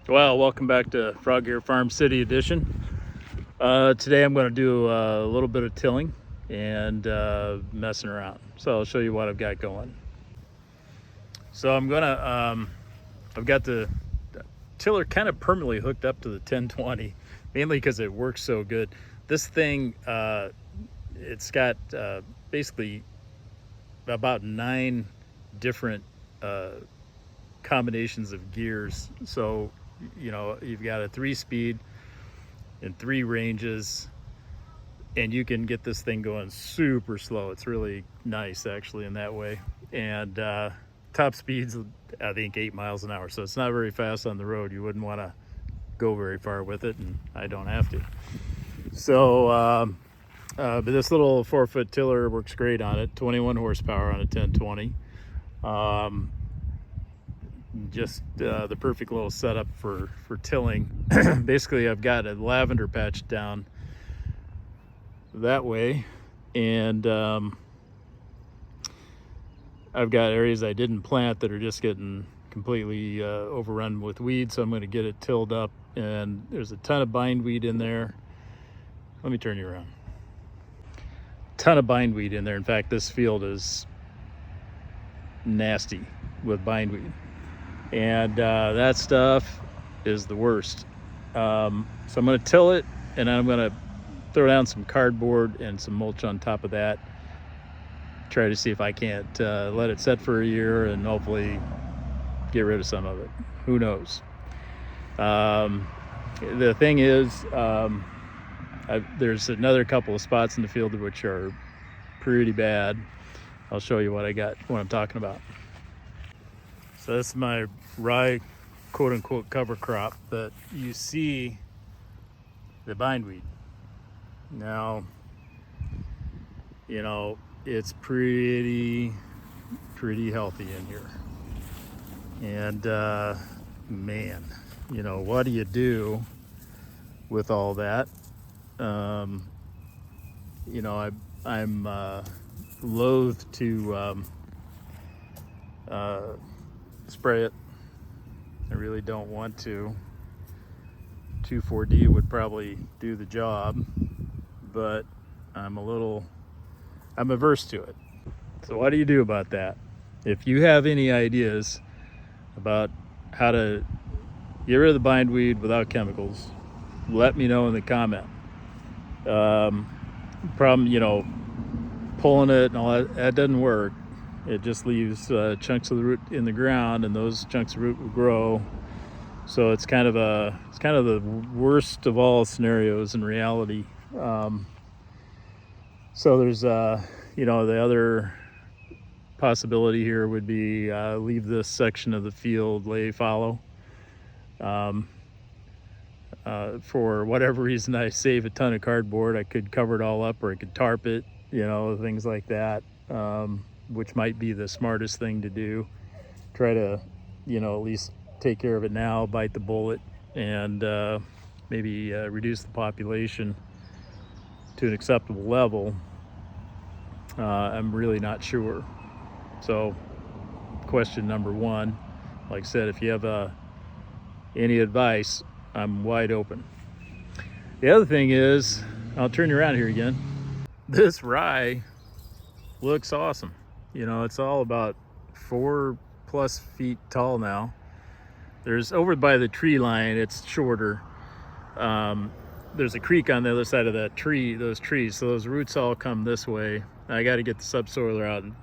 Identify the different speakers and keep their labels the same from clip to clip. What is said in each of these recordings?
Speaker 1: Well, welcome back to Frog Gear Farm City Edition. Today I'm going to do a little bit of tilling and messing around. So I'll show you what I've got going. So I've got the tiller kind of permanently hooked up to the 1020, mainly because it works so good. This thing, it's got basically about 9 different combinations of gears. So you know, you've got a 3-speed in 3 ranges, and you can get this thing going super slow. It's really nice actually in that way. And top speeds, I think 8 miles an hour. So it's not very fast on the road. You wouldn't want to go very far with it, and I don't have to. So, but this little 4-foot tiller works great on it. 21 horsepower on a 1020. Just the perfect little setup for tilling. Basically, I've got a lavender patch down that way, and I've got areas I didn't plant that are just getting completely overrun with weeds, so I'm going to get it tilled up. And there's a ton of bindweed in there. Let me turn you around. Ton of bindweed in there. In fact, this field is nasty with bindweed, and that stuff is the worst. So I'm going to till it, and I'm going to throw down some cardboard and some mulch on top of that. Try to see if I can't let it set for a year and hopefully get rid of some of it. Who knows? The thing is, there's another couple of spots in the field which are pretty bad. I'll show you what I'm talking about. So this is my rye, quote unquote, cover crop that you see the bindweed. Now, you know, it's pretty healthy in here. And man, you know, what do you do with all that? You know, I'm loath to spray it. I really don't want to. 2,4-D would probably do the job, but I'm averse to it. So what do you do about that? If you have any ideas about how to get rid of the bindweed without chemicals, let me know in the comment. Problem, you know, pulling it and all that doesn't work. It just leaves chunks of the root in the ground, and those chunks of root will grow. So it's kind of the worst of all scenarios in reality. So there's you know, the other possibility here would be leave this section of the field lay fallow. For whatever reason, I save a ton of cardboard. I could cover it all up, or I could tarp it, you know, things like that, which might be the smartest thing to do. Try to, you know, at least take care of it now, bite the bullet, and maybe reduce the population to an acceptable level. I'm really not sure. So question number 1, like I said, if you have any advice, I'm wide open. The other thing is, I'll turn you around here again. This rye looks awesome. You know, it's all about 4+ feet tall now. There's over by the tree line, it's shorter. There's a creek on the other side of that tree, those trees, so those roots all come this way. I got to get the subsoiler out and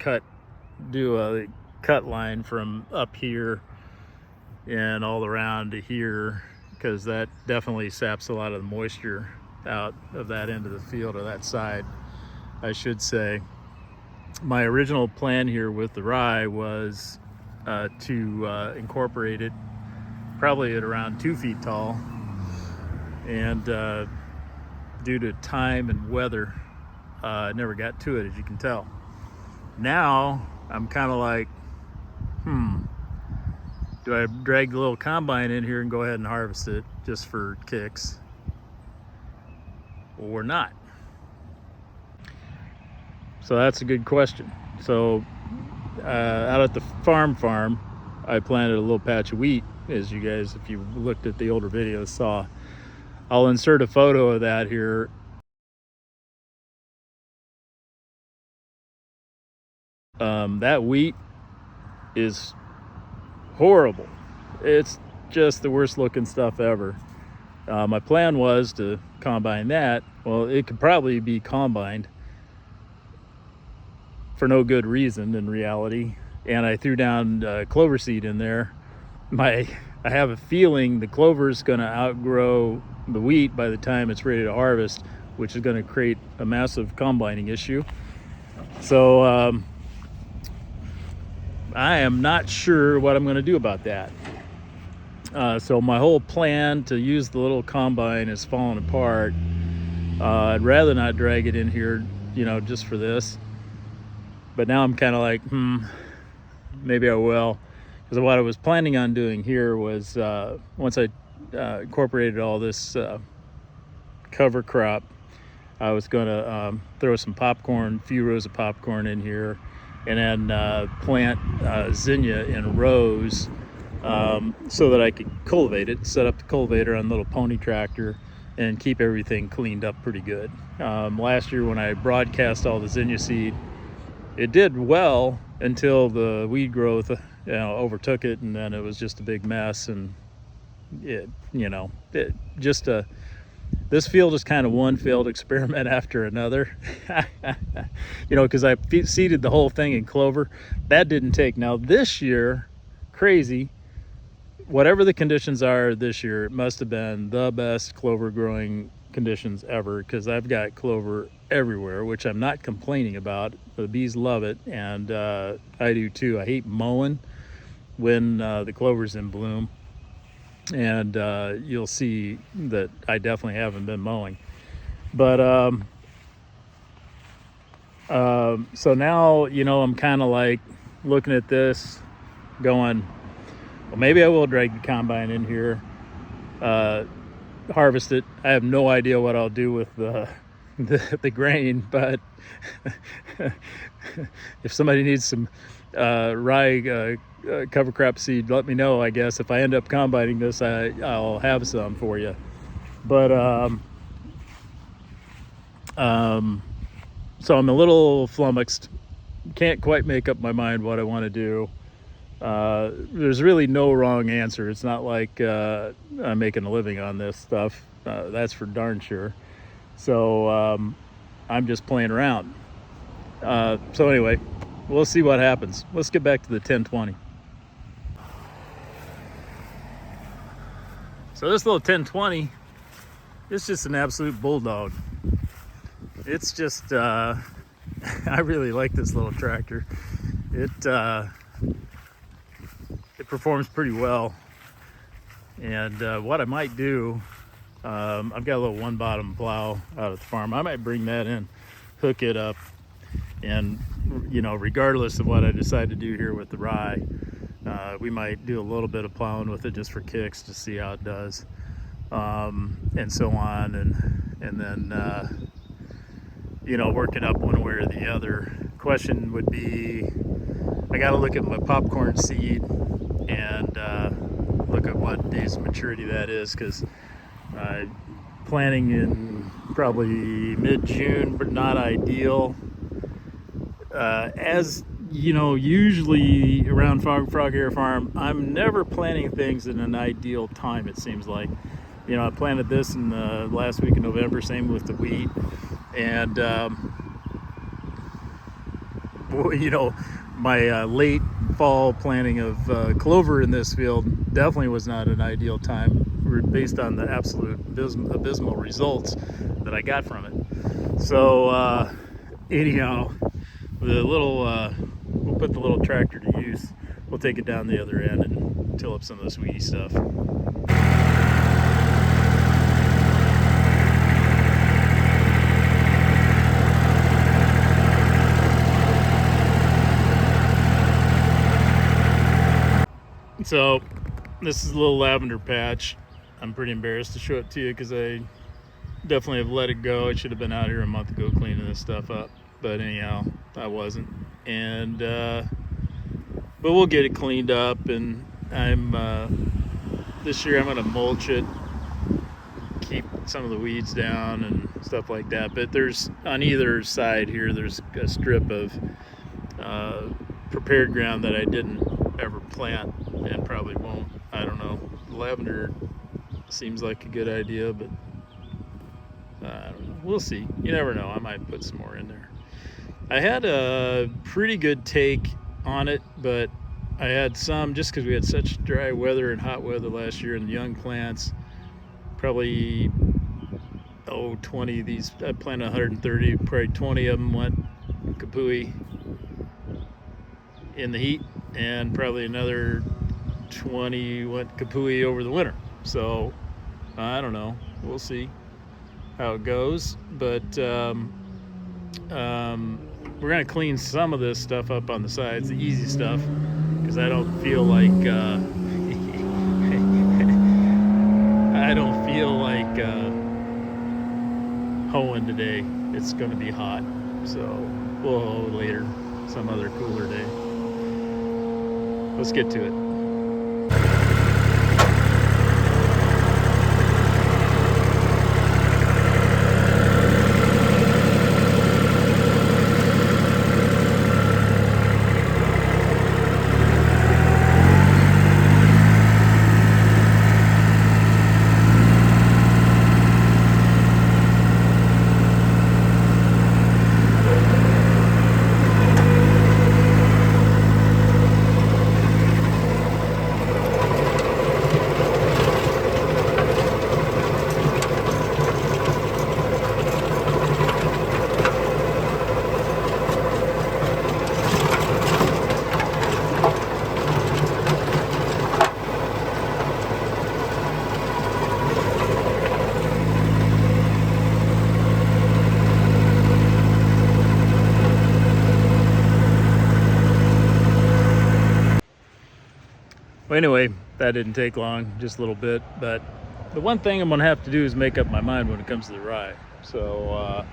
Speaker 1: do a cut line from up here and all around to here, because that definitely saps a lot of the moisture out of that end of the field, or that side, I should say. My original plan here with the rye was to incorporate it probably at around 2 feet tall, and due to time and weather, I never got to it, as you can tell. Now I'm kind of like, do I drag the little combine in here and go ahead and harvest it just for kicks, or not? So that's a good question. So out at the farm, I planted a little patch of wheat as you guys, if you looked at the older videos, saw. I'll insert a photo of that here. That wheat is horrible. It's just the worst looking stuff ever. My plan was to combine that. Well, it could probably be combined for no good reason in reality, and I threw down clover seed in there. I have a feeling the clover is going to outgrow the wheat by the time it's ready to harvest, which is going to create a massive combining issue. So I am not sure what I'm going to do about that. So my whole plan to use the little combine is falling apart. I'd rather not drag it in here, just for this. But now I'm kind of like, maybe I will. Because what I was planning on doing here was, once I incorporated all this cover crop, I was going to throw some popcorn, a few rows of popcorn in here, and then plant zinnia in rows, so that I could cultivate it, set up the cultivator on a little pony tractor, and keep everything cleaned up pretty good. Last year when I broadcast all the zinnia seed, it did well until the weed growth overtook it, and then it was just a big mess. And this field is kind of one failed experiment after another. Because I seeded the whole thing in clover. That didn't take. Now this year, crazy, whatever the conditions are this year, it must have been the best clover growing conditions ever, because I've got clover everywhere, which I'm not complaining about. The bees love it, and I do too. I hate mowing when the clover's in bloom, and you'll see that I definitely haven't been mowing. But so now, I'm kind of like looking at this going, well, maybe I will drag the combine in here, harvest it. I have no idea what I'll do with the grain, but if somebody needs some rye cover crop seed, let me know. I guess if I end up combining this, I'll have some for you. But so I'm a little flummoxed, can't quite make up my mind what I want to do. There's really no wrong answer. It's not like I'm making a living on this stuff, that's for darn sure. So I'm just playing around. So anyway, we'll see what happens. Let's get back to the 1020. So this little 1020, it's just an absolute bulldog. It's just I really like this little tractor. It performs pretty well. And what I might do, I've got a little one bottom plow out at the farm. I might bring that in, hook it up, and regardless of what I decide to do here with the rye, we might do a little bit of plowing with it just for kicks to see how it does, and so on, and then work it up one way or the other. Question would be, I got to look at my popcorn seed and look at what days of maturity that is, because planting in probably mid-June, but not ideal. As usually around Frog Air Farm, I'm never planting things in an ideal time, it seems like. I planted this in the last week of November, same with the wheat. And my late fall planting of clover in this field definitely was not an ideal time, based on the absolute abysmal results that I got from it. So anyhow, we'll put the little tractor to use. We'll take it down the other end and till up some of this weedy stuff. So this is a little lavender patch. I'm pretty embarrassed to show it to you because I definitely have let it go. I should have been out here a month ago cleaning this stuff up, but anyhow, I wasn't. And but we'll get it cleaned up, and I'm this year I'm going to mulch it, keep some of the weeds down and stuff like that. But there's, on either side here, there's a strip of prepared ground that I didn't ever plant and probably won't. I don't know. Lavender seems like a good idea, but I don't know. We'll see. You never know. I might put some more in there. I had a pretty good take on it, but I had some, just because we had such dry weather and hot weather last year, and the young plants, probably 20 of these, I planted 130, probably 20 of them went kapui in the heat, and probably another 20 went kapui over the winter. So I don't know, we'll see how it goes. But we're gonna clean some of this stuff up on the sides, the easy stuff, because I don't feel like I don't feel like hoeing today. It's gonna be hot, so we'll hoe later, some other cooler day. Let's get to it. Well, anyway, that didn't take long, just a little bit. But the one thing I'm gonna have to do is make up my mind when it comes to the rye. So,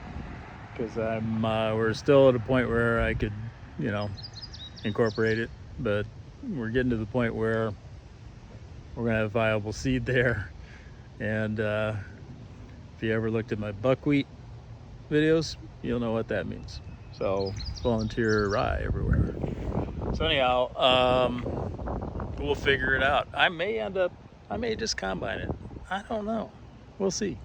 Speaker 1: because we're still at a point where I could, incorporate it, but we're getting to the point where we're gonna have viable seed there. And if you ever looked at my buckwheat videos, you'll know what that means. So volunteer rye everywhere. So anyhow, we'll figure it out. I may just combine it. I don't know. We'll see.